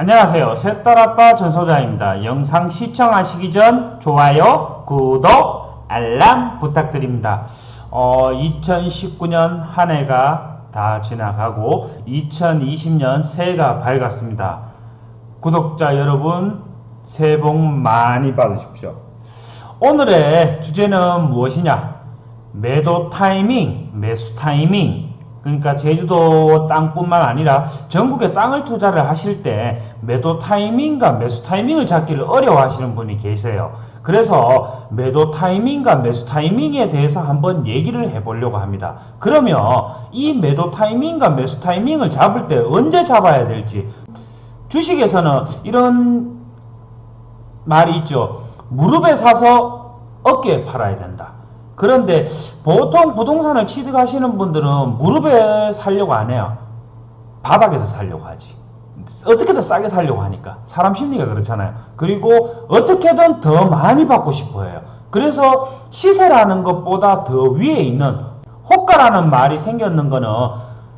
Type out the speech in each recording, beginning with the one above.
안녕하세요. 셋딸아빠 전소장입니다. 영상 시청하시기 전 좋아요, 구독, 알람 부탁드립니다. 2019년 한 해가 다 지나가고 2020년 새해가 밝았습니다. 구독자 여러분 새해 복 많이 받으십시오. 오늘의 주제는 무엇이냐? 매도 타이밍, 매수 타이밍. 그러니까 제주도 땅뿐만 아니라 전국에 땅을 투자를 하실 때 매도 타이밍과 매수 타이밍을 잡기를 어려워하시는 분이 계세요. 그래서 매도 타이밍과 매수 타이밍에 대해서 한번 얘기를 해보려고 합니다. 그러면 이 매도 타이밍과 매수 타이밍을 잡을 때 언제 잡아야 될지, 주식에서는 이런 말이 있죠. 무릎에 사서 어깨에 팔아야 된다. 그런데 보통 부동산을 취득하시는 분들은 무릎에 살려고 안 해요. 바닥에서 살려고 하지. 어떻게든 싸게 살려고 하니까. 사람 심리가 그렇잖아요. 그리고 어떻게든 더 많이 받고 싶어 해요. 그래서 시세라는 것보다 더 위에 있는 호가라는 말이 생겼는 거는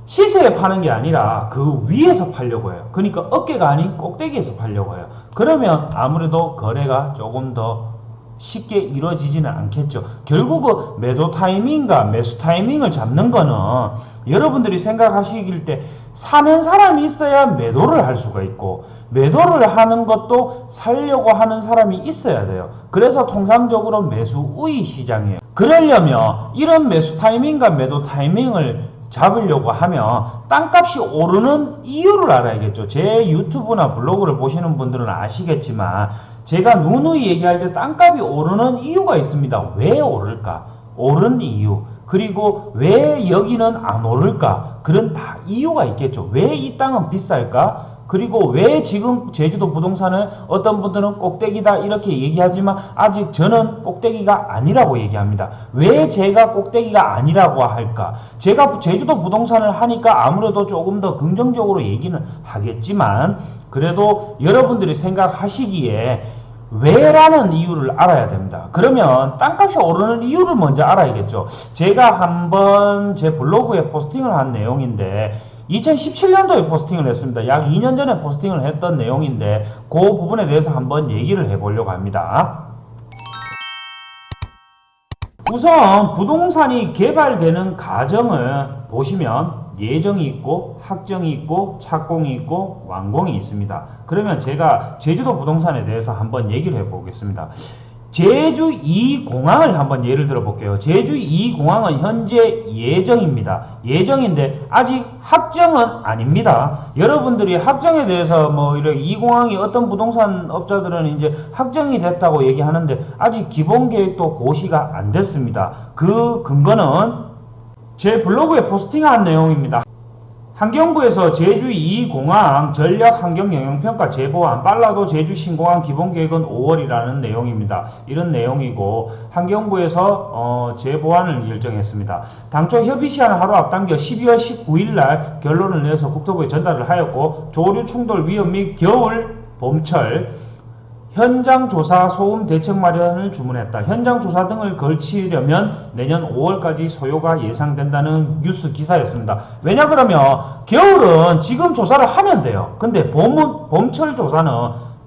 시세에 파는 게 아니라 그 위에서 팔려고 해요. 그러니까 어깨가 아닌 꼭대기에서 팔려고 해요. 그러면 아무래도 거래가 조금 더 쉽게 이루어지지는 않겠죠. 결국은 매도 타이밍과 매수 타이밍을 잡는 거는 여러분들이 생각하시길 때 사는 사람이 있어야 매도를 할 수가 있고, 매도를 하는 것도 살려고 하는 사람이 있어야 돼요. 그래서 통상적으로 매수 우위 시장이에요. 그러려면 이런 매수 타이밍과 매도 타이밍을 잡으려고 하면 땅값이 오르는 이유를 알아야겠죠. 제 유튜브나 블로그를 보시는 분들은 아시겠지만 제가 누누이 얘기할 때 땅값이 오르는 이유가 있습니다. 왜 오를까? 오른 이유. 그리고 왜 여기는 안 오를까? 그런 다 이유가 있겠죠. 왜 이 땅은 비쌀까? 그리고 왜 지금 제주도 부동산을 어떤 분들은 꼭대기다 이렇게 얘기하지만 아직 저는 꼭대기가 아니라고 얘기합니다. 왜 제가 꼭대기가 아니라고 할까? 제가 제주도 부동산을 하니까 아무래도 조금 더 긍정적으로 얘기는 하겠지만 그래도 여러분들이 생각하시기에 왜라는 이유를 알아야 됩니다. 그러면 땅값이 오르는 이유를 먼저 알아야겠죠. 제가 한번 제 블로그에 포스팅을 한 내용인데 2017년도에 포스팅을 했습니다. 약 2년 전에 포스팅을 했던 내용인데 그 부분에 대해서 한번 얘기를 해보려고 합니다. 우선 부동산이 개발되는 과정을 보시면 예정이 있고 확정이 있고 착공이 있고 완공이 있습니다. 그러면 제가 제주도 부동산에 대해서 한번 얘기를 해보겠습니다. 제주 2공항을 한번 예를 들어 볼게요. 제주 2공항은 현재 예정입니다. 예정인데 아직 확정은 아닙니다. 여러분들이 확정에 대해서 뭐 이렇게 2공항이 어떤 부동산 업자들은 이제 확정이 됐다고 얘기하는데 아직 기본 계획도 고시가 안 됐습니다. 그 근거는 제 블로그에 포스팅한 내용입니다. 환경부에서 제주 2공항 전략 환경 영향평가 제보안, 빨라도 제주 신공항 기본계획은 5월이라는 내용입니다. 이런 내용이고 환경부에서 제보안을 결정했습니다. 당초 협의시한을 하루 앞당겨 12월 19일날 결론을 내서 국토부에 전달을 하였고 조류 충돌 위험 및 겨울 봄철 현장조사 소음 대책 마련을 주문했다. 현장조사 등을 걸치려면 내년 5월까지 소요가 예상된다는 뉴스 기사였습니다. 왜냐 그러면 겨울은 지금 조사를 하면 돼요. 근데 봄철 조사는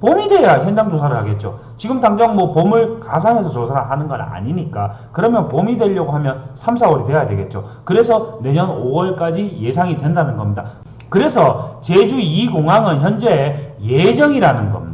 봄이 돼야 현장조사를 하겠죠. 지금 당장 뭐 봄을 가상해서 조사를 하는 건 아니니까 그러면 봄이 되려고 하면 3, 4월이 돼야 되겠죠. 그래서 내년 5월까지 예상이 된다는 겁니다. 그래서 제주 2공항은 현재 예정이라는 겁니다.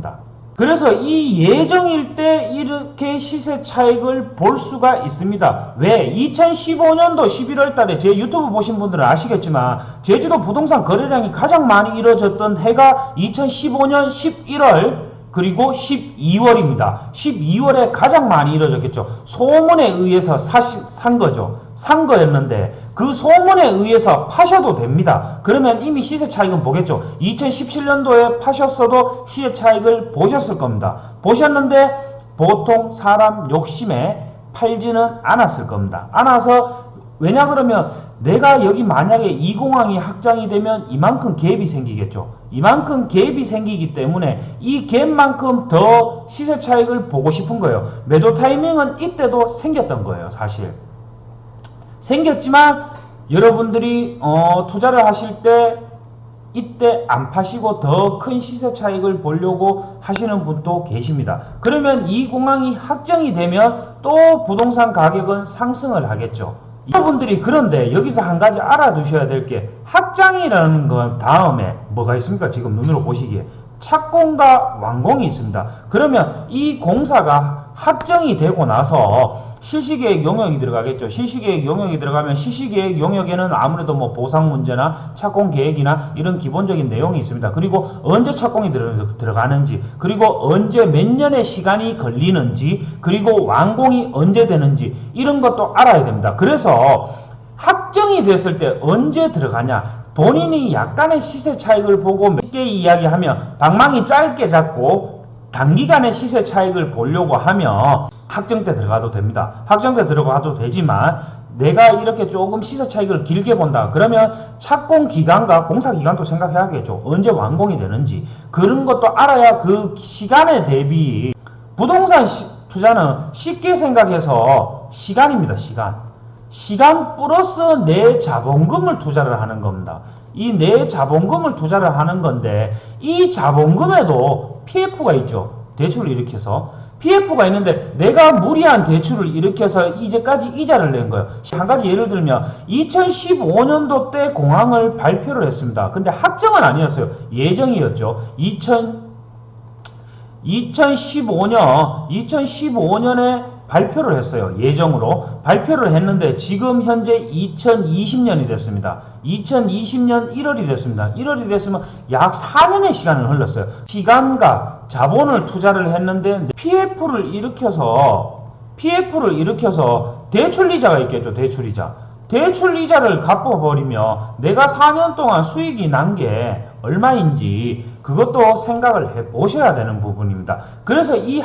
그래서 이 예정일 때 이렇게 시세 차익을 볼 수가 있습니다. 왜? 2015년도 11월 달에 제 유튜브 보신 분들은 아시겠지만 제주도 부동산 거래량이 가장 많이 이루어졌던 해가 2015년 11월 그리고 12월입니다. 12월에 가장 많이 이루어졌겠죠. 소문에 의해서 산 거죠. 산 거였는데 그 소문에 의해서 파셔도 됩니다. 그러면 이미 시세 차익은 보겠죠. 2017년도에 파셨어도 시세 차익을 보셨을 겁니다. 보셨는데 보통 사람 욕심에 팔지는 않았을 겁니다. 않아서 왜냐 그러면 내가 여기 만약에 2공항이 확장이 되면 이만큼 갭이 생기겠죠. 이만큼 갭이 생기기 때문에 이 갭만큼 더 시세 차익을 보고 싶은 거예요. 매도 타이밍은 이때도 생겼던 거예요. 사실 생겼지만 여러분들이 투자를 하실 때 이때 안 파시고 더 큰 시세 차익을 보려고 하시는 분도 계십니다. 그러면 이 공항이 확정이 되면 또 부동산 가격은 상승을 하겠죠. 여러분들이 그런데 여기서 한 가지 알아두셔야 될 게 확장이라는 건 다음에 뭐가 있습니까? 지금 눈으로 보시기에 착공과 완공이 있습니다. 그러면 이 공사가 확정이 되고 나서 실시계획 용역이 들어가겠죠. 실시계획 용역이 들어가면 실시계획 용역에는 아무래도 뭐 보상 문제나 착공 계획이나 이런 기본적인 내용이 있습니다. 그리고 언제 착공이 들어가는지, 그리고 언제 몇 년의 시간이 걸리는지, 그리고 완공이 언제 되는지 이런 것도 알아야 됩니다. 그래서 확정이 됐을 때 언제 들어가냐, 본인이 약간의 시세 차익을 보고 쉽게 이야기하면 방망이 짧게 잡고 단기간의 시세 차익을 보려고 하면 확정 때 들어가도 됩니다. 확정 때 들어가도 되지만 내가 이렇게 조금 시세 차익을 길게 본다. 그러면 착공 기간과 공사 기간도 생각해야겠죠. 언제 완공이 되는지 그런 것도 알아야 그 시간에 대비 부동산 투자는 쉽게 생각해서 시간입니다. 시간 플러스 내 자본금을 투자를 하는 겁니다. 이 내 자본금을 투자를 하는 건데 이 자본금에도 PF가 있죠. 대출을 일으켜서 PF가 있는데 내가 무리한 대출을 일으켜서 이제까지 이자를 낸 거예요. 한 가지 예를 들면 2015년도 때 공항을 발표를 했습니다. 근데 확정은 아니었어요. 예정이었죠. 2015년에 발표를 했어요. 예정으로 발표를 했는데 지금 현재 2020년이 됐습니다. 2020년 1월이 됐습니다. 1월이 됐으면 약 4년의 시간을 흘렀어요. 시간과 자본을 투자를 했는데 PF를 일으켜서 대출이자가 있겠죠. 대출이자를 갚아버리면 내가 4년 동안 수익이 난 게 얼마인지 그것도 생각을 해 보셔야 되는 부분입니다. 그래서 이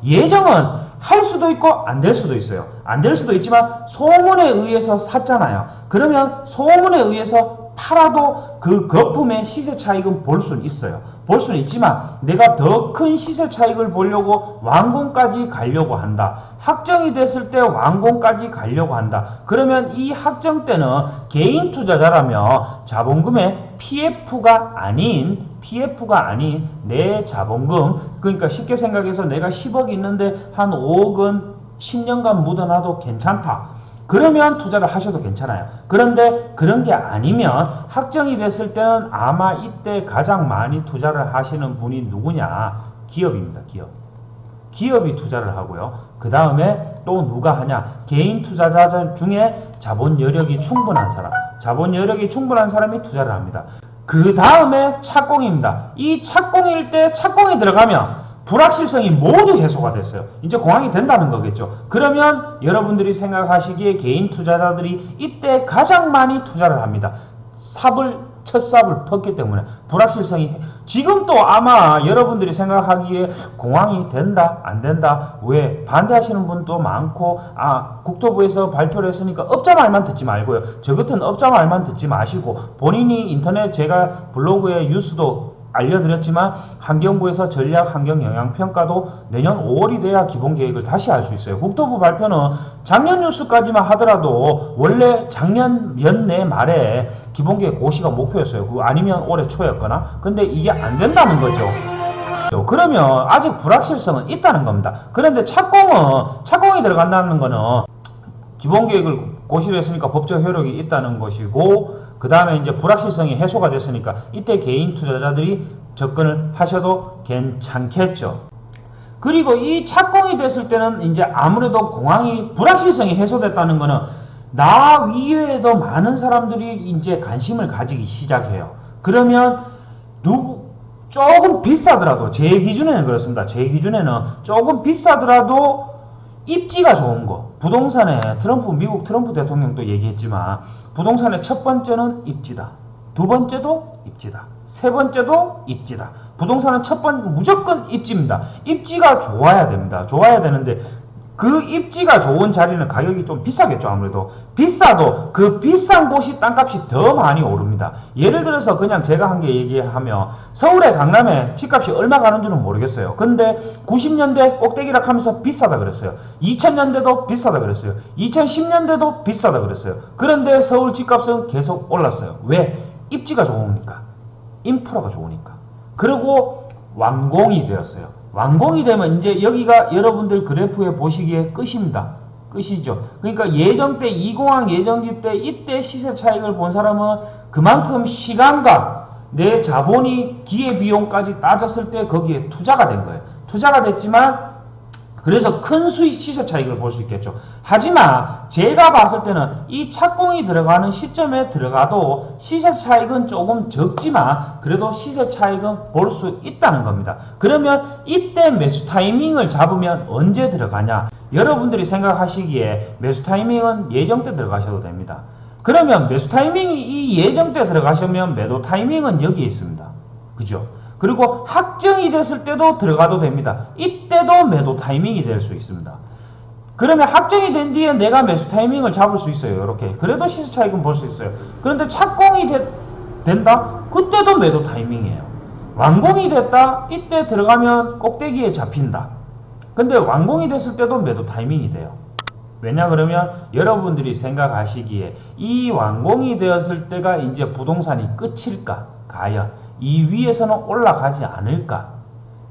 예정은 할 수도 있고 안 될 수도 있어요. 안 될 수도 있지만 소문에 의해서 샀잖아요. 그러면 소문에 의해서 팔아도 그 거품의 시세 차익은 볼 수는 있어요. 볼 수는 있지만 내가 더 큰 시세 차익을 보려고 완공까지 가려고 한다. 확정이 됐을 때 완공까지 가려고 한다. 그러면 이 확정 때는 개인 투자자라면 자본금의 PF가 아닌 내 자본금, 그러니까 쉽게 생각해서 내가 10억이 있는데 한 5억은 10년간 묻어놔도 괜찮다. 그러면 투자를 하셔도 괜찮아요. 그런데 그런 게 아니면 확정이 됐을 때는 아마 이때 가장 많이 투자를 하시는 분이 누구냐? 기업입니다. 기업이 투자를 하고요. 그 다음에 또 누가 하냐? 개인 투자자 중에 자본 여력이 충분한 사람이 투자를 합니다. 그 다음에 착공입니다. 이 착공일 때 착공이 들어가면 불확실성이 모두 해소가 됐어요. 이제 공항이 된다는 거겠죠. 그러면 여러분들이 생각하시기에 개인 투자자들이 이때 가장 많이 투자를 합니다. 첫 삽을 텄기 때문에 불확실성이 지금 또 아마 여러분들이 생각하기에 공항이 된다 안 된다 왜 반대하시는 분도 많고 국토부에서 발표를 했으니까 업자 말만 듣지 말고요. 저 같은 업자 말만 듣지 마시고 본인이 인터넷 제가 블로그에 뉴스도 알려드렸지만 환경부에서 전략 환경 영향 평가도 내년 5월이 돼야 기본 계획을 다시 할 수 있어요. 국토부 발표는 작년 뉴스까지만 하더라도 원래 작년 연내 말에 기본 계획 고시가 목표였어요. 아니면 올해 초였거나. 근데 이게 안 된다는 거죠. 그러면 아직 불확실성은 있다는 겁니다. 그런데 착공이 들어간다는 거는 기본 계획을 고시를 했으니까 법적 효력이 있다는 것이고, 그 다음에 이제 불확실성이 해소가 됐으니까 이때 개인 투자자들이 접근을 하셔도 괜찮겠죠. 그리고 이 착공이 됐을 때는 이제 아무래도 공항이 불확실성이 해소됐다는 거는 나 이외에도 많은 사람들이 이제 관심을 가지기 시작해요. 그러면 조금 비싸더라도, 제 기준에는 그렇습니다. 제 기준에는 조금 비싸더라도 입지가 좋은 거. 부동산에 미국 트럼프 대통령도 얘기했지만 부동산의 첫 번째는 입지다. 두 번째도 입지다. 세 번째도 입지다. 부동산은 첫 번째 무조건 입지입니다. 입지가 좋아야 됩니다. 좋아야 되는데 그 입지가 좋은 자리는 가격이 좀 비싸겠죠. 아무래도 비싸도 그 비싼 곳이 땅값이 더 많이 오릅니다. 예를 들어서 그냥 제가 한 게 얘기하면 서울에 강남에 집값이 얼마 가는 줄은 모르겠어요. 근데 90년대 꼭대기라 하면서 비싸다 그랬어요. 2000년대도 비싸다 그랬어요. 2010년대도 비싸다 그랬어요. 그런데 서울 집값은 계속 올랐어요. 왜? 입지가 좋으니까. 인프라가 좋으니까. 그리고 완공이 되었어요. 완공이 되면 이제 여기가 여러분들 그래프에 보시기에 끝입니다. 끝이죠. 그러니까 예정 때, 2공항 예정지 때 이때 시세 차익을 본 사람은 그만큼 시간과 내 자본이 기회비용까지 따졌을 때 거기에 투자가 된 거예요. 투자가 됐지만 그래서 큰 수익 시세 차익을 볼 수 있겠죠. 하지만 제가 봤을 때는 이 착공이 들어가는 시점에 들어가도 시세 차익은 조금 적지만 그래도 시세 차익은 볼 수 있다는 겁니다. 그러면 이때 매수 타이밍을 잡으면 언제 들어가냐? 여러분들이 생각하시기에 매수 타이밍은 예정 때 들어가셔도 됩니다. 그러면 매수 타이밍이 이 예정 때 들어가시면 매도 타이밍은 여기에 있습니다. 그죠? 그리고 확정이 됐을 때도 들어가도 됩니다. 이때도 매도 타이밍이 될 수 있습니다. 그러면 확정이 된 뒤에 내가 매수 타이밍을 잡을 수 있어요. 이렇게. 그래도 시세 차익은 볼 수 있어요. 그런데 착공이 된다? 그때도 매도 타이밍이에요. 완공이 됐다? 이때 들어가면 꼭대기에 잡힌다. 근데 완공이 됐을 때도 매도 타이밍이 돼요. 왜냐 그러면 여러분들이 생각하시기에 이 완공이 되었을 때가 이제 부동산이 끝일까? 과연 이 위에서는 올라가지 않을까?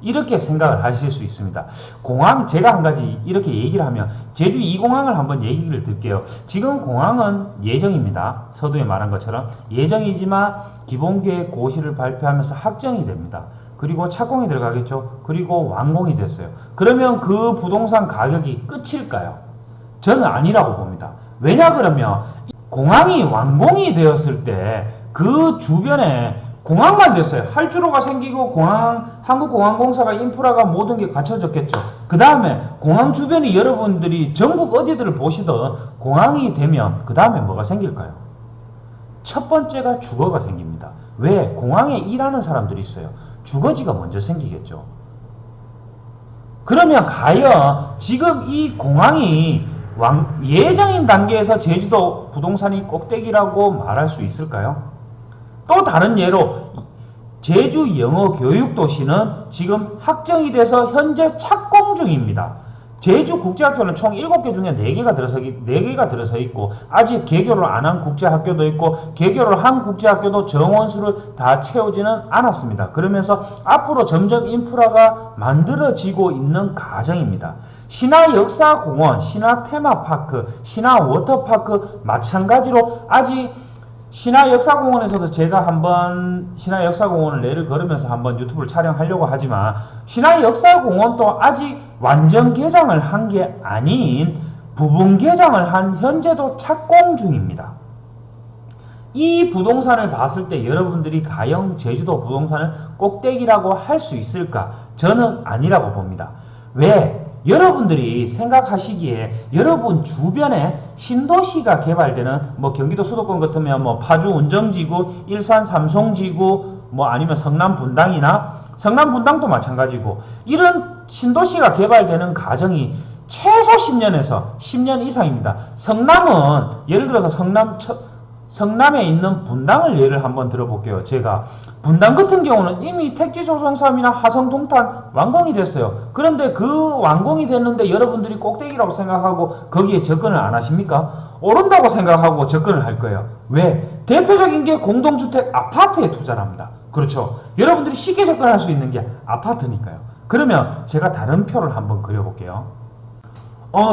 이렇게 생각을 하실 수 있습니다. 공항 제가 한 가지 이렇게 얘기를 하면 제주 2공항을 한번 얘기를 드릴게요. 지금 공항은 예정입니다. 서두에 말한 것처럼 예정이지만 기본계획 고시를 발표하면서 확정이 됩니다. 그리고 착공이 들어가겠죠. 그리고 완공이 됐어요. 그러면 그 부동산 가격이 끝일까요? 저는 아니라고 봅니다. 왜냐 그러면 공항이 완공이 되었을 때 그 주변에 공항만 됐어요. 활주로가 생기고 한국공항공사가 인프라가 모든 게 갖춰졌겠죠. 그 다음에 공항 주변이 여러분들이 전국 어디들을 보시던 공항이 되면 그 다음에 뭐가 생길까요? 첫 번째가 주거가 생깁니다. 왜? 공항에 일하는 사람들이 있어요. 주거지가 먼저 생기겠죠. 그러면 과연 지금 이 공항이 예정인 단계에서 제주도 부동산이 꼭대기라고 말할 수 있을까요? 또 다른 예로 제주 영어교육도시는 지금 확정이 돼서 현재 착공 중입니다. 제주국제학교는 총 7개 중에 4개가 들어서 있고 아직 개교를 안 한 국제학교도 있고 개교를 한 국제학교도 정원수를 다 채우지는 않았습니다. 그러면서 앞으로 점점 인프라가 만들어지고 있는 과정입니다. 신화역사공원, 신화테마파크, 신화워터파크 마찬가지로 아직 신화역사공원에서도 제가 한번 신화역사공원을 내를 걸으면서 한번 유튜브를 촬영하려고 하지만 신화역사공원도 아직 완전 개장을 한 게 아닌 부분 개장을 한 현재도 착공 중입니다. 이 부동산을 봤을 때 여러분들이 과연 제주도 부동산을 꼭대기라고 할 수 있을까? 저는 아니라고 봅니다. 왜? 여러분들이 생각하시기에 여러분 주변에 신도시가 개발되는 뭐 경기도 수도권 같으면 뭐 파주 운정지구, 일산 삼송지구, 뭐 아니면 성남 분당이나 성남 분당도 마찬가지고 이런 신도시가 개발되는 과정이 최소 10년에서 10년 이상입니다. 성남은 예를 들어서 성남에 있는 분당을 예를 한번 들어볼게요. 제가 분당 같은 경우는 이미 택지조성사업이나 화성동탄 완공이 됐어요. 그런데 그 완공이 됐는데 여러분들이 꼭대기라고 생각하고 거기에 접근을 안 하십니까? 오른다고 생각하고 접근을 할 거예요. 왜? 대표적인 게 공동주택 아파트에 투자를 합니다. 그렇죠. 여러분들이 쉽게 접근할 수 있는 게 아파트니까요. 그러면 제가 다른 표를 한번 그려볼게요.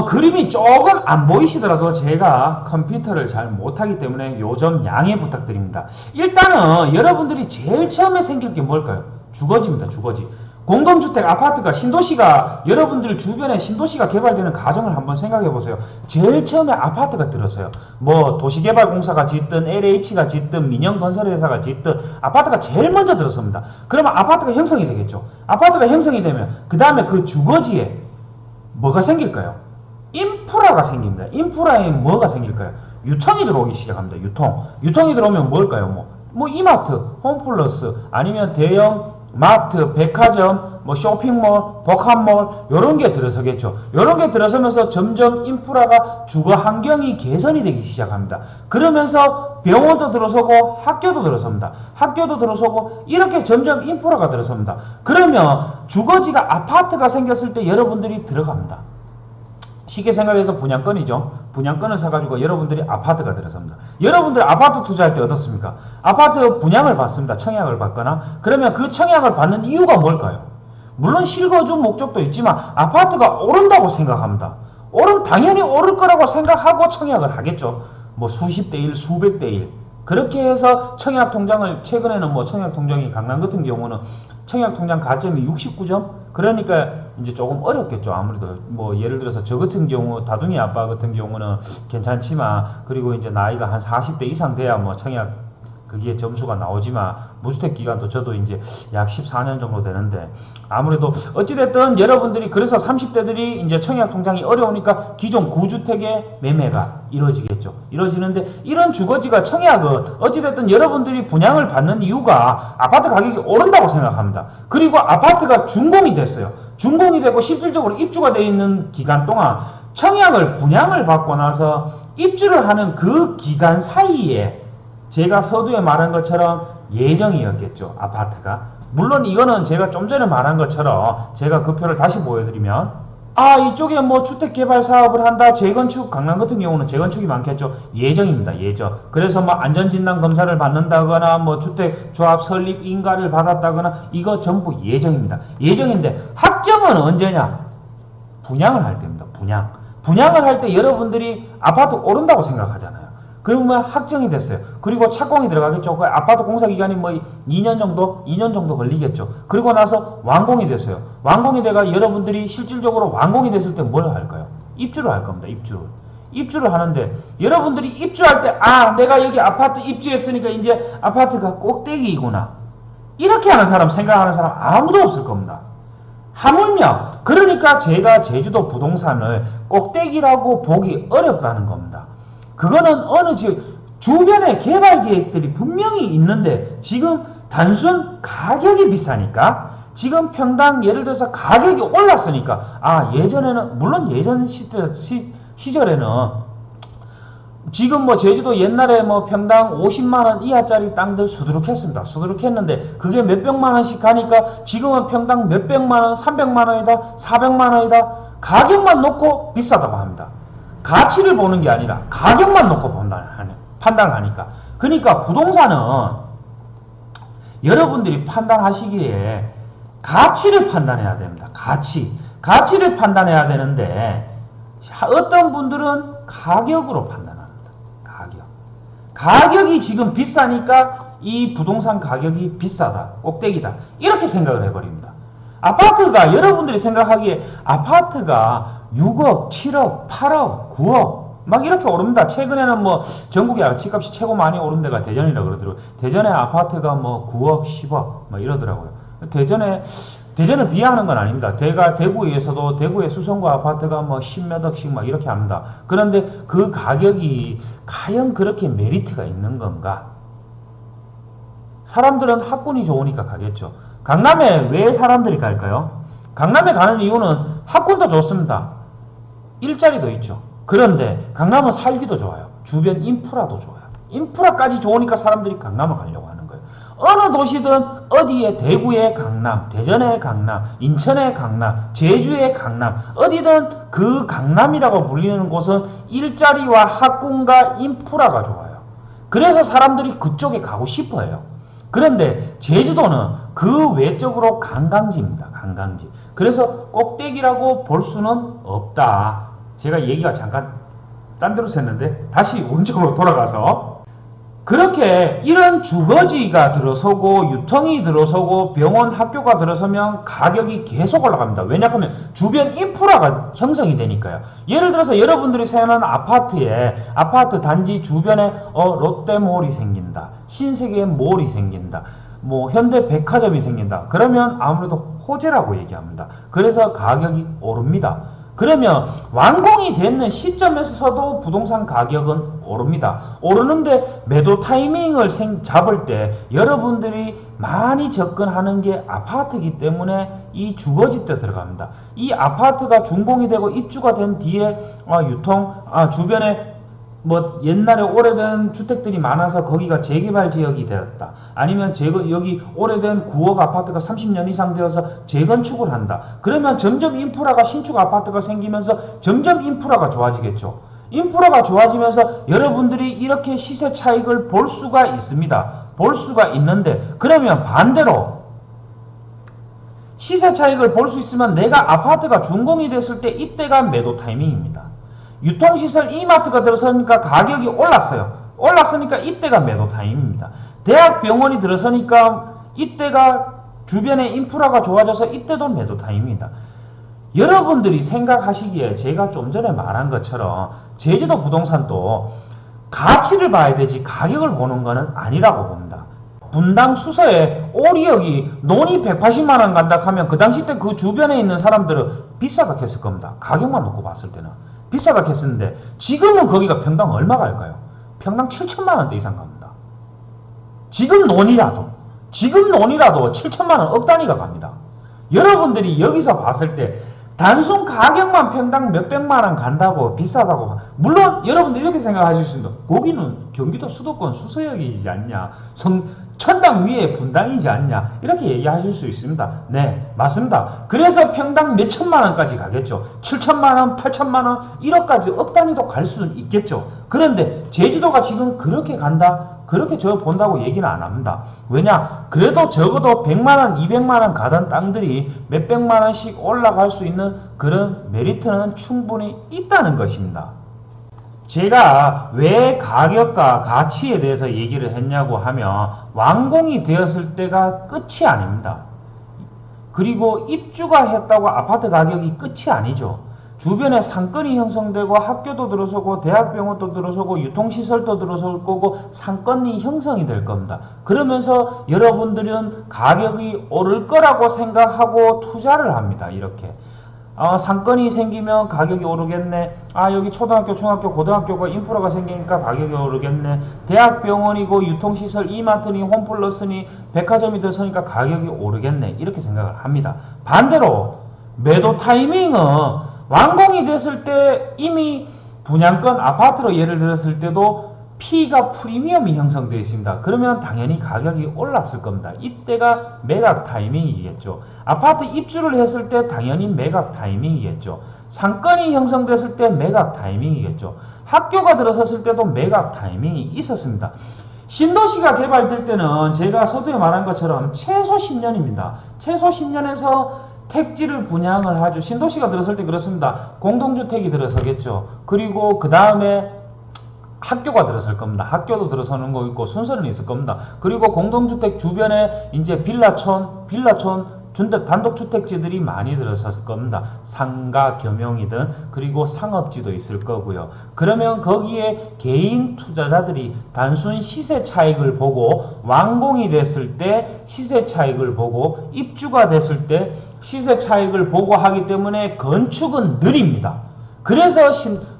그림이 조금 안 보이시더라도 제가 컴퓨터를 잘 못하기 때문에 요점 양해 부탁드립니다. 일단은 여러분들이 제일 처음에 생길 게 뭘까요? 주거지입니다. 주거지. 공동주택 아파트가 신도시가 여러분들 주변에 신도시가 개발되는 과정을 한번 생각해 보세요. 제일 처음에 아파트가 들었어요. 뭐 도시개발공사가 짓든 LH가 짓든 민영건설회사가 짓든 아파트가 제일 먼저 들었습니다. 그러면 아파트가 형성이 되겠죠. 아파트가 형성이 되면 그 다음에 그 주거지에 뭐가 생길까요? 인프라가 생깁니다. 인프라에 뭐가 생길까요? 유통이 들어오기 시작합니다. 유통이 들어오면 뭘까요? 뭐 이마트, 홈플러스, 아니면 대형 마트, 백화점, 뭐 쇼핑몰, 복합몰 이런 게 들어서겠죠. 이런 게 들어서면서 점점 인프라가 주거 환경이 개선이 되기 시작합니다. 그러면서 병원도 들어서고 학교도 들어섭니다. 학교도 들어서고 이렇게 점점 인프라가 들어섭니다. 그러면 주거지가 아파트가 생겼을 때 여러분들이 들어갑니다. 쉽게 생각해서 분양권이죠. 분양권을 사가지고 여러분들이 아파트가 들어섭니다. 여러분들 아파트 투자할 때 어떻습니까? 아파트 분양을 받습니다. 청약을 받거나. 그러면 그 청약을 받는 이유가 뭘까요? 물론 실거주 목적도 있지만 아파트가 오른다고 생각합니다. 당연히 오를 거라고 생각하고 청약을 하겠죠. 뭐 수십 대 1, 수백 대 1. 그렇게 해서 청약 통장을, 최근에는 뭐 청약 통장이 강남 같은 경우는 청약 통장 가점이 69점? 그러니까 이제 조금 어렵겠죠. 아무래도 뭐 예를 들어서 저 같은 경우 다둥이 아빠 같은 경우는 괜찮지만, 그리고 이제 나이가 한 40대 이상 돼야 뭐 청약 그게 점수가 나오지만, 무주택 기간도 저도 이제 약 14년 정도 되는데, 아무래도 어찌됐든 여러분들이 그래서 30대들이 이제 청약 통장이 어려우니까 기존 구주택의 매매가 이루어지겠죠. 이루어지는데, 이런 주거지가 청약은 어찌됐든 여러분들이 분양을 받는 이유가 아파트 가격이 오른다고 생각합니다. 그리고 아파트가 준공이 됐어요. 준공이 되고 실질적으로 입주가 되어 있는 기간 동안 청약을 분양을 받고 나서 입주를 하는 그 기간 사이에 제가 서두에 말한 것처럼 예정이었겠죠. 아파트가. 물론 이거는 제가 좀 전에 말한 것처럼 제가 그 표를 다시 보여드리면, 이쪽에 뭐 주택개발 사업을 한다, 재건축, 강남 같은 경우는 재건축이 많겠죠. 예정입니다. 예정. 그래서 뭐 안전진단 검사를 받는다거나 뭐 주택조합 설립 인가를 받았다거나, 이거 전부 예정입니다. 예정인데 확정은 언제냐? 분양을 할 때입니다. 분양을 할 때 여러분들이 아파트 오른다고 생각하잖아요. 그러면 확정이 됐어요. 그리고 착공이 들어가겠죠. 그 아파트 공사 기간이 뭐 2년 정도 걸리겠죠. 그리고 나서 완공이 됐어요. 완공이 돼가 여러분들이 실질적으로 완공이 됐을 때 뭘 할까요? 입주를 할 겁니다. 입주를 하는데, 여러분들이 입주할 때 내가 여기 아파트 입주했으니까 이제 아파트가 꼭대기이구나, 이렇게 하는 사람, 생각하는 사람 아무도 없을 겁니다. 하물며, 그러니까 제가 제주도 부동산을 꼭대기라고 보기 어렵다는 겁니다. 그거는 어느 지역 주변에 개발 계획들이 분명히 있는데, 지금 단순 가격이 비싸니까, 지금 평당 예를 들어서 가격이 올랐으니까, 예전에는, 물론 예전 시절에는 지금 뭐 제주도 옛날에 뭐 평당 50만원 이하짜리 땅들 수두룩했습니다. 수두룩했는데 그게 몇백만원씩 가니까 지금은 평당 몇백만원, 300만원이다, 400만원이다. 가격만 놓고 비싸다고 합니다. 가치를 보는 게 아니라 가격만 놓고 판단을 하니까. 그러니까 부동산은 여러분들이 판단하시기에 가치를 판단해야 됩니다. 가치를 판단해야 되는데, 어떤 분들은 가격으로 판단합니다. 가격이 지금 비싸니까 이 부동산 가격이 비싸다, 꼭대기다, 이렇게 생각을 해버립니다. 아파트가, 여러분들이 생각하기에 아파트가 6억, 7억, 8억, 9억 막 이렇게 오릅니다. 최근에는 뭐 전국에 아파트값이 최고 많이 오른 데가 대전이라 그러더라고요. 대전의 아파트가 뭐 9억, 10억 막 이러더라고요. 대전을 비하하는 건 아닙니다. 대구에서도 대구의 수성구 아파트가 뭐 10몇 억씩 막 이렇게 합니다. 그런데 그 가격이 과연 그렇게 메리트가 있는 건가? 사람들은 학군이 좋으니까 가겠죠. 강남에 왜 사람들이 갈까요? 강남에 가는 이유는 학군도 좋습니다. 일자리도 있죠. 그런데 강남은 살기도 좋아요. 주변 인프라도 좋아요. 인프라까지 좋으니까 사람들이 강남을 가려고 하는 거예요. 어느 도시든 어디에, 대구의 강남, 대전의 강남, 인천의 강남, 제주의 강남, 어디든 그 강남이라고 불리는 곳은 일자리와 학군과 인프라가 좋아요. 그래서 사람들이 그쪽에 가고 싶어요. 그런데 제주도는 그 외적으로 관광지입니다. 관광지. 그래서 꼭대기라고 볼 수는 없다. 제가 얘기가 잠깐 딴 데로 샜는데 다시 원점으로 돌아가서, 그렇게 이런 주거지가 들어서고 유통이 들어서고 병원, 학교가 들어서면 가격이 계속 올라갑니다. 왜냐하면 주변 인프라가 형성이 되니까요. 예를 들어서 여러분들이 생각하는 아파트 단지 주변에 롯데몰이 생긴다, 신세계몰이 생긴다, 뭐 현대백화점이 생긴다. 그러면 아무래도 호재라고 얘기합니다. 그래서 가격이 오릅니다. 그러면 완공이 되는 시점에서도 부동산 가격은 오릅니다. 오르는데 매도 타이밍을 잡을 때 여러분들이 많이 접근하는 게 아파트이기 때문에 이 주거지 때 들어갑니다. 이 아파트가 준공이 되고 입주가 된 뒤에 주변에 뭐 옛날에 오래된 주택들이 많아서 거기가 재개발 지역이 되었다. 아니면 여기 오래된 구억 아파트가 30년 이상 되어서 재건축을 한다. 그러면 점점 인프라가 신축 아파트가 생기면서 점점 인프라가 좋아지겠죠. 인프라가 좋아지면서 여러분들이 이렇게 시세 차익을 볼 수가 있습니다. 볼 수가 있는데 그러면 반대로 시세 차익을 볼 수 있으면 내가 아파트가 준공이 됐을 때 이때가 매도 타이밍입니다. 유통시설 이마트가 들어서니까 가격이 올랐어요. 올랐으니까 이때가 매도 타임입니다. 대학병원이 들어서니까 이때가 주변에 인프라가 좋아져서 이때도 매도 타임입니다. 여러분들이 생각하시기에 제가 좀 전에 말한 것처럼 제주도 부동산도 가치를 봐야 되지 가격을 보는 것은 아니라고 봅니다. 분당 수서에 오리역이 논이 180만원 간다 하면 그 당시 때 그 주변에 있는 사람들은 비싸다 했을 겁니다. 가격만 놓고 봤을 때는 비싸다 했었는데 지금은 거기가 평당 얼마 갈까요? 평당 7천만원대 이상 갑니다. 지금 논이라도 7천만원 억 단위가 갑니다. 여러분들이 여기서 봤을 때 단순 가격만 평당 몇백만원 간다고 비싸다고 물론 여러분들 이렇게 생각하실 수 있습니다. 거기는 경기도 수도권 수서역이지 않냐, 천당 위에 분당이지 않냐, 이렇게 얘기하실 수 있습니다. 네, 맞습니다. 그래서 평당 몇 천만원까지 가겠죠. 7천만원, 8천만원, 1억까지 억 단위도 갈 수는 있겠죠. 그런데 제주도가 지금 그렇게 간다? 그렇게 저 본다고 얘기는 안 합니다. 왜냐? 그래도 적어도 100만원, 200만원 가던 땅들이 몇백만원씩 올라갈 수 있는 그런 메리트는 충분히 있다는 것입니다. 제가 왜 가격과 가치에 대해서 얘기를 했냐고 하면 완공이 되었을 때가 끝이 아닙니다. 그리고 입주가 했다고 아파트 가격이 끝이 아니죠. 주변에 상권이 형성되고 학교도 들어서고 대학병원도 들어서고 유통시설도 들어설 거고 상권이 형성이 될 겁니다. 그러면서 여러분들은 가격이 오를 거라고 생각하고 투자를 합니다. 이렇게 상권이 생기면 가격이 오르겠네. 여기 초등학교, 중학교, 고등학교가 인프라가 생기니까 가격이 오르겠네. 대학병원이고 유통시설, 이마트니 홈플러스니 백화점이 들어서니까 가격이 오르겠네. 이렇게 생각을 합니다. 반대로 매도 타이밍은 완공이 됐을 때 이미 분양권 아파트로 예를 들었을 때도 P가 프리미엄이 형성되어 있습니다. 그러면 당연히 가격이 올랐을 겁니다. 이때가 매각 타이밍이겠죠. 아파트 입주를 했을 때 당연히 매각 타이밍이겠죠. 상권이 형성됐을 때 매각 타이밍이겠죠. 학교가 들어섰을 때도 매각 타이밍이 있었습니다. 신도시가 개발될 때는 제가 서두에 말한 것처럼 최소 10년입니다. 최소 10년에서 택지를 분양을 하죠. 신도시가 들어설 때 그렇습니다. 공동주택이 들어서겠죠. 그리고 그 다음에 학교가 들어설 겁니다. 학교도 들어서는 거 있고 순서는 있을 겁니다. 그리고 공동주택 주변에 이제 빌라촌, 단독주택지들이 많이 들어설 겁니다. 상가, 겸용이든 그리고 상업지도 있을 거고요. 그러면 거기에 개인 투자자들이 단순 시세 차익을 보고 완공이 됐을 때 시세 차익을 보고 입주가 됐을 때 시세 차익을 보고 하기 때문에 건축은 느립니다. 그래서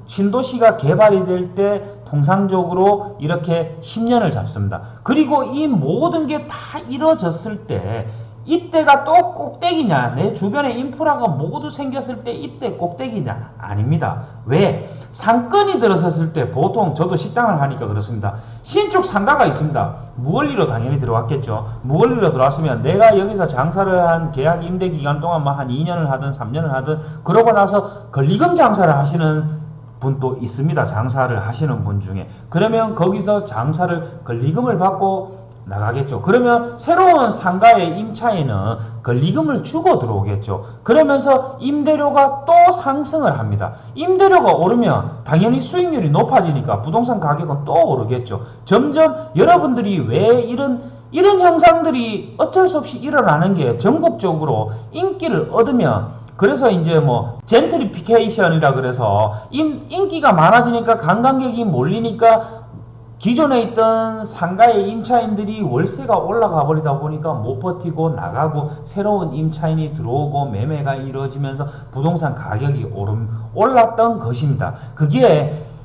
신도시가 개발이 될 때 통상적으로 이렇게 10년을 잡습니다. 그리고 이 모든 게 다 이루어졌을 때 이때가 또 꼭대기냐, 내 주변에 인프라가 모두 생겼을 때 이때 꼭대기냐? 아닙니다. 왜? 상권이 들어섰을 때 보통 저도 식당을 하니까 그렇습니다. 신축 상가가 있습니다. 무권리로 당연히 들어왔겠죠. 무권리로 들어왔으면 내가 여기서 장사를 한 계약 임대 기간 동안 뭐 한 2년을 하든 3년을 하든 그러고 나서 권리금 장사를 하시는 분도 있습니다. 장사를 하시는 분 중에. 그러면 거기서 장사를 권리금을 받고 나가겠죠. 그러면 새로운 상가의 임차인은 권리금을 주고 들어오겠죠. 그러면서 임대료가 또 상승을 합니다. 임대료가 오르면 당연히 수익률이 높아지니까 부동산 가격은 또 오르겠죠. 점점 여러분들이 왜 이런 현상들이 어쩔 수 없이 일어나는 게 전국적으로 인기를 얻으면 그래서 이제 뭐 젠트리피케이션이라 그래서 인기가 많아지니까 관광객이 몰리니까 기존에 있던 상가의 임차인들이 월세가 올라가 버리다 보니까 못 버티고 나가고 새로운 임차인이 들어오고 매매가 이루어지면서 부동산 가격이 올랐던 것입니다.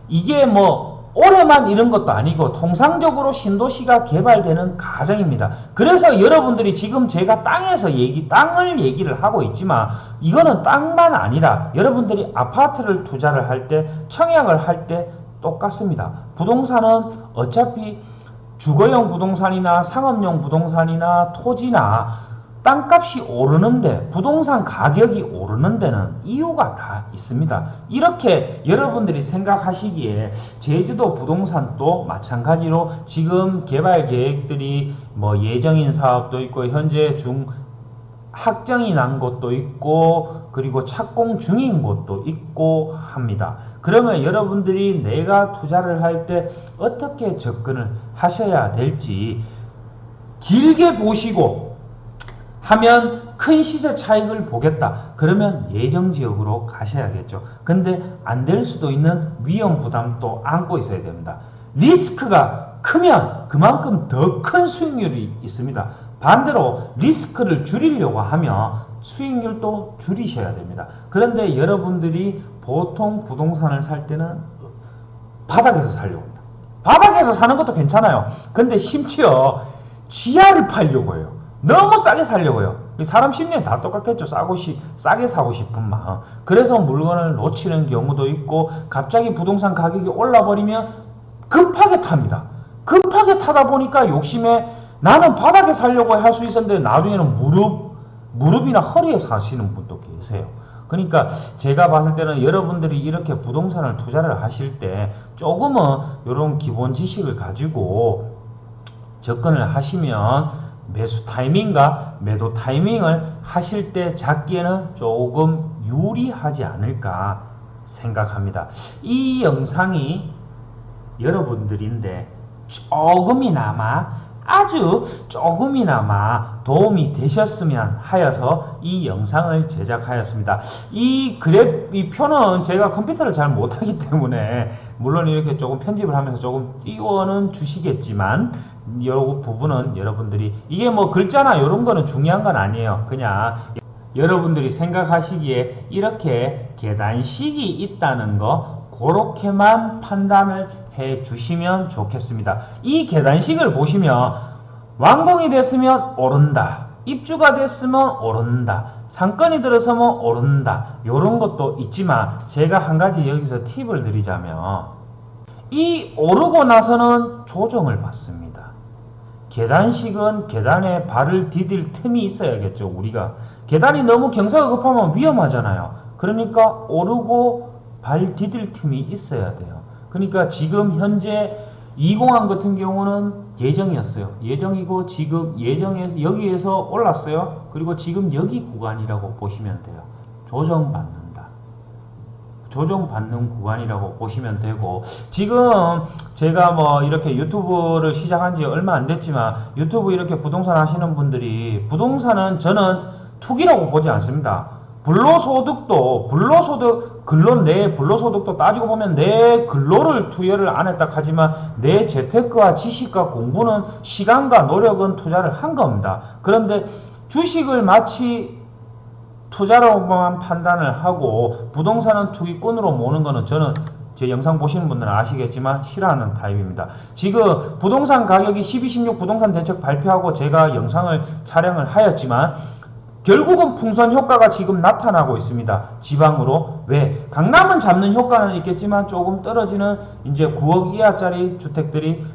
이게 뭐 올해만 이런 것도 아니고 통상적으로 신도시가 개발되는 과정입니다. 그래서 여러분들이 지금 제가 땅을 얘기를 하고 있지만 이거는 땅만 아니라 여러분들이 아파트를 투자를 할 때, 청약을 할 때 똑같습니다. 부동산은 어차피 주거용 부동산이나 상업용 부동산이나 토지나 땅값이 오르는데 부동산 가격이 오르는 데는 이유가 다 있습니다. 이렇게 여러분들이 생각하시기에 제주도 부동산도 마찬가지로 지금 개발 계획들이 뭐 예정인 사업도 있고 현재 확정이 난 곳도 있고 그리고 착공 중인 곳도 있고 합니다. 그러면 여러분들이 내가 투자를 할 때 어떻게 접근을 하셔야 될지 길게 보시고 하면 큰 시세 차익을 보겠다. 그러면 예정지역으로 가셔야겠죠. 근데 안 될 수도 있는 위험 부담도 안고 있어야 됩니다. 리스크가 크면 그만큼 더 큰 수익률이 있습니다. 반대로 리스크를 줄이려고 하면 수익률도 줄이셔야 됩니다. 그런데 여러분들이 보통 부동산을 살 때는 바닥에서 살려고 합니다. 바닥에서 사는 것도 괜찮아요. 근데 심지어 지하를 팔려고 해요. 너무 싸게 살려고 해요. 사람 심리는 다 똑같겠죠. 싸게 사고 싶은 마음. 그래서 물건을 놓치는 경우도 있고 갑자기 부동산 가격이 올라버리면 급하게 탑니다. 급하게 타다 보니까 욕심에 나는 바닥에 살려고 할 수 있었는데 나중에는 무릎이나 허리에 사시는 분도 계세요. 그러니까 제가 봤을 때는 여러분들이 이렇게 부동산을 투자를 하실 때 조금은 이런 기본 지식을 가지고 접근을 하시면 매수 타이밍과 매도 타이밍을 하실 때 잡기에는 조금 유리하지 않을까 생각합니다. 이 영상이 여러분들인데 아주 조금이나마 도움이 되셨으면 하여서 이 영상을 제작하였습니다. 이 표는 제가 컴퓨터를 잘 못하기 때문에 물론 이렇게 조금 편집을 하면서 조금 띄워는 주시겠지만 이 부분은 여러분들이 이게 뭐 글자나 이런 거는 중요한 건 아니에요. 그냥 여러분들이 생각하시기에 이렇게 계단식이 있다는 거 그렇게만 판단을 해 주시면 좋겠습니다. 이 계단식을 보시면 완공이 됐으면 오른다, 입주가 됐으면 오른다, 상권이 들어서면 오른다, 요런 것도 있지만 제가 한 가지 여기서 팁을 드리자면 이 오르고 나서는 조정을 받습니다. 계단식은 계단에 발을 디딜 틈이 있어야겠죠. 우리가 계단이 너무 경사가 급하면 위험하잖아요. 그러니까 오르고 발 디딜 틈이 있어야 돼요. 그러니까 지금 현재 2공항 같은 경우는 예정이었어요. 예정이고 지금 예정에서 여기에서 올랐어요. 그리고 지금 여기 구간이라고 보시면 돼요. 조정받는다. 조정받는 구간이라고 보시면 되고 지금 제가 뭐 이렇게 유튜브를 시작한 지 얼마 안 됐지만 유튜브 이렇게 부동산 하시는 분들이 부동산은 저는 투기라고 보지 않습니다. 내 근로소득도 따지고 보면 내 근로를 투여를 안 했다 하지만 내 재테크와 지식과 공부는 시간과 노력은 투자를 한 겁니다. 그런데 주식을 마치 투자로만 판단을 하고 부동산은 투기꾼으로 모는 거는 저는 제 영상 보시는 분들은 아시겠지만 싫어하는 타입입니다. 지금 부동산 가격이 12.16 부동산 대책 발표하고 제가 영상을 촬영을 하였지만 결국은 풍선 효과가 지금 나타나고 있습니다. 지방으로. 왜? 강남은 잡는 효과는 있겠지만 조금 떨어지는 이제 9억 이하짜리 주택들이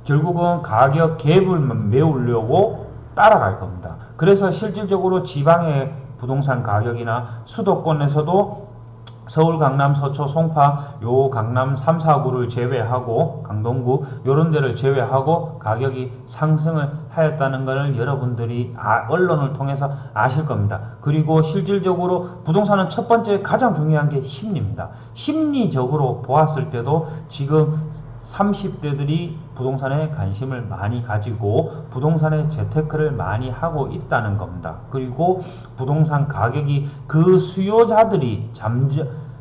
결국은 가격 갭을 메우려고 따라갈 겁니다. 그래서 실질적으로 지방의 부동산 가격이나 수도권에서도 서울, 강남, 서초, 송파 요 강남 3, 4구를 제외하고 강동구 요런 데를 제외하고 가격이 상승을 하였다는 것을 여러분들이 언론을 통해서 아실 겁니다. 그리고 실질적으로 부동산은 첫 번째 가장 중요한 게 심리입니다. 심리적으로 보았을 때도 지금 30대들이 부동산에 관심을 많이 가지고 부동산에 재테크를 많이 하고 있다는 겁니다. 그리고 부동산 가격이 그 수요자들이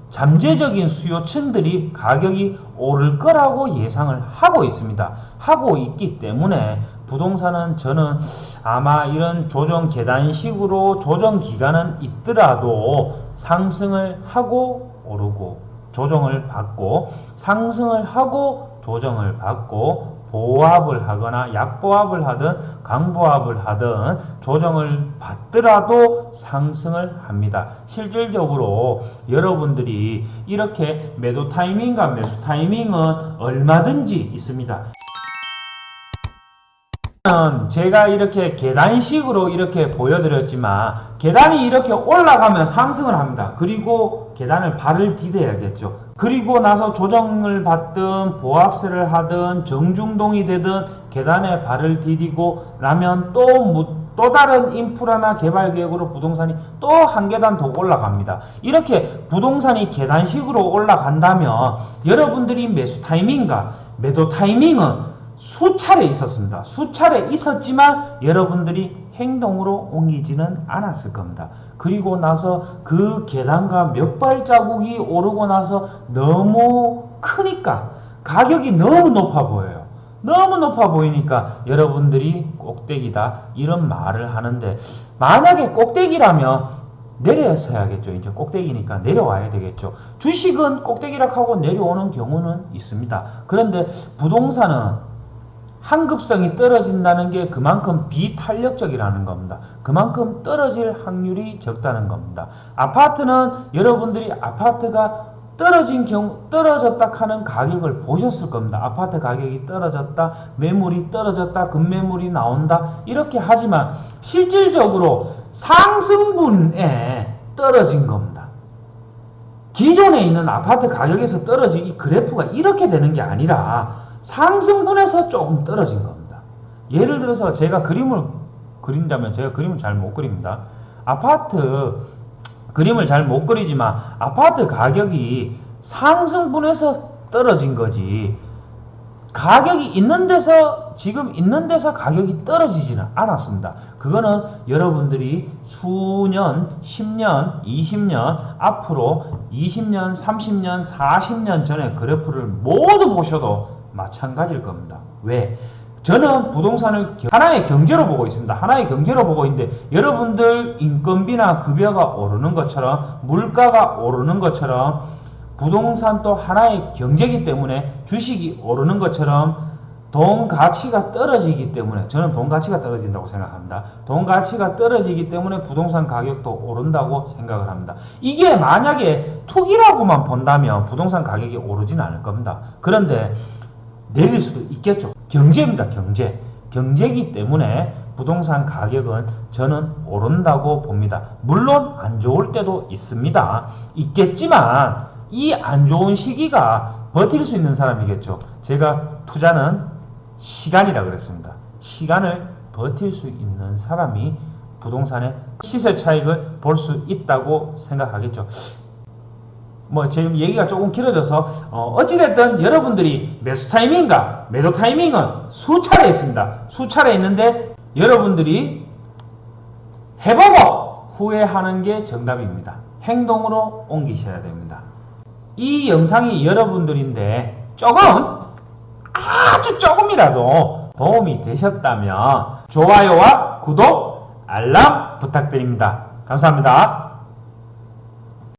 잠재적인 수요층들이 가격이 오를 거라고 예상을 하고 있습니다. 하고 있기 때문에 부동산은 저는 아마 이런 조정 계단식으로 조정 기간은 있더라도 상승을 하고 오르고 조정을 받고 상승을 하고 조정을 받고 보합을 하거나 약보합을 하든 강보합을 하든 조정을 받더라도 상승을 합니다. 실질적으로 여러분들이 이렇게 매도 타이밍과 매수 타이밍은 얼마든지 있습니다. 제가 이렇게 계단식으로 이렇게 보여드렸지만 계단이 이렇게 올라가면 상승을 합니다. 그리고 계단을 발을 디뎌야겠죠. 그리고 나서 조정을 받든 보합세를 하든 정중동이 되든 계단에 발을 디디고 나면 또 다른 인프라나 개발 계획으로 부동산이 또 한 계단 더 올라갑니다. 이렇게 부동산이 계단식으로 올라간다면 여러분들이 매수 타이밍과 매도 타이밍은 수차례 있었습니다. 수차례 있었지만 여러분들이 행동으로 옮기지는 않았을 겁니다. 그리고 나서 그 계단과 몇 발자국이 오르고 나서 너무 크니까 가격이 너무 높아 보여요. 너무 높아 보이니까 여러분들이 꼭대기다 이런 말을 하는데, 만약에 꼭대기라면 내려서야겠죠. 이제 꼭대기니까 내려와야 되겠죠. 주식은 꼭대기락 하고 내려오는 경우는 있습니다. 그런데 부동산은 환급성이 떨어진다는 게 그만큼 비탄력적이라는 겁니다. 그만큼 떨어질 확률이 적다는 겁니다. 아파트는 여러분들이 아파트가 떨어졌다 하는 가격을 보셨을 겁니다. 아파트 가격이 떨어졌다, 매물이 떨어졌다, 급매물이 나온다 이렇게 하지만 실질적으로 상승분에 떨어진 겁니다. 기존에 있는 아파트 가격에서 떨어진 이 그래프가 이렇게 되는 게 아니라 상승분에서 조금 떨어진 겁니다. 예를 들어서 제가 그림을 그린다면, 제가 그림을 잘 못 그립니다. 아파트 그림을 잘 못 그리지만 아파트 가격이 상승분에서 떨어진 거지, 가격이 있는 데서, 지금 있는 데서 가격이 떨어지지는 않았습니다. 그거는 여러분들이 수년, 10년, 20년, 앞으로 20년, 30년, 40년 전의 그래프를 모두 보셔도 마찬가지일 겁니다. 왜? 저는 부동산을 하나의 경제로 보고 있습니다. 하나의 경제로 보고 있는데 여러분들 인건비나 급여가 오르는 것처럼, 물가가 오르는 것처럼 부동산도 하나의 경제이기 때문에 주식이 오르는 것처럼 돈 가치가 떨어지기 때문에, 저는 돈 가치가 떨어진다고 생각합니다. 돈 가치가 떨어지기 때문에 부동산 가격도 오른다고 생각을 합니다. 이게 만약에 투기라고만 본다면 부동산 가격이 오르지는 않을 겁니다. 그런데 내릴 수도 있겠죠. 경제입니다. 경제이기 때문에 부동산 가격은 저는 오른다고 봅니다. 물론 안 좋을 때도 있겠지만 이 안 좋은 시기가 버틸 수 있는 사람이겠죠. 제가 투자는 시간이라 그랬습니다. 시간을 버틸 수 있는 사람이 부동산의 시세 차익을 볼 수 있다고 생각하겠죠. 지금 얘기가 조금 길어져서 어찌됐든 여러분들이 매수 타이밍과 매도 타이밍은 수차례 있습니다. 수차례 있는데 여러분들이 해보고 후회하는 게 정답입니다. 행동으로 옮기셔야 됩니다. 이 영상이 여러분들인데 아주 조금이라도 도움이 되셨다면 좋아요와 구독, 알람 부탁드립니다. 감사합니다.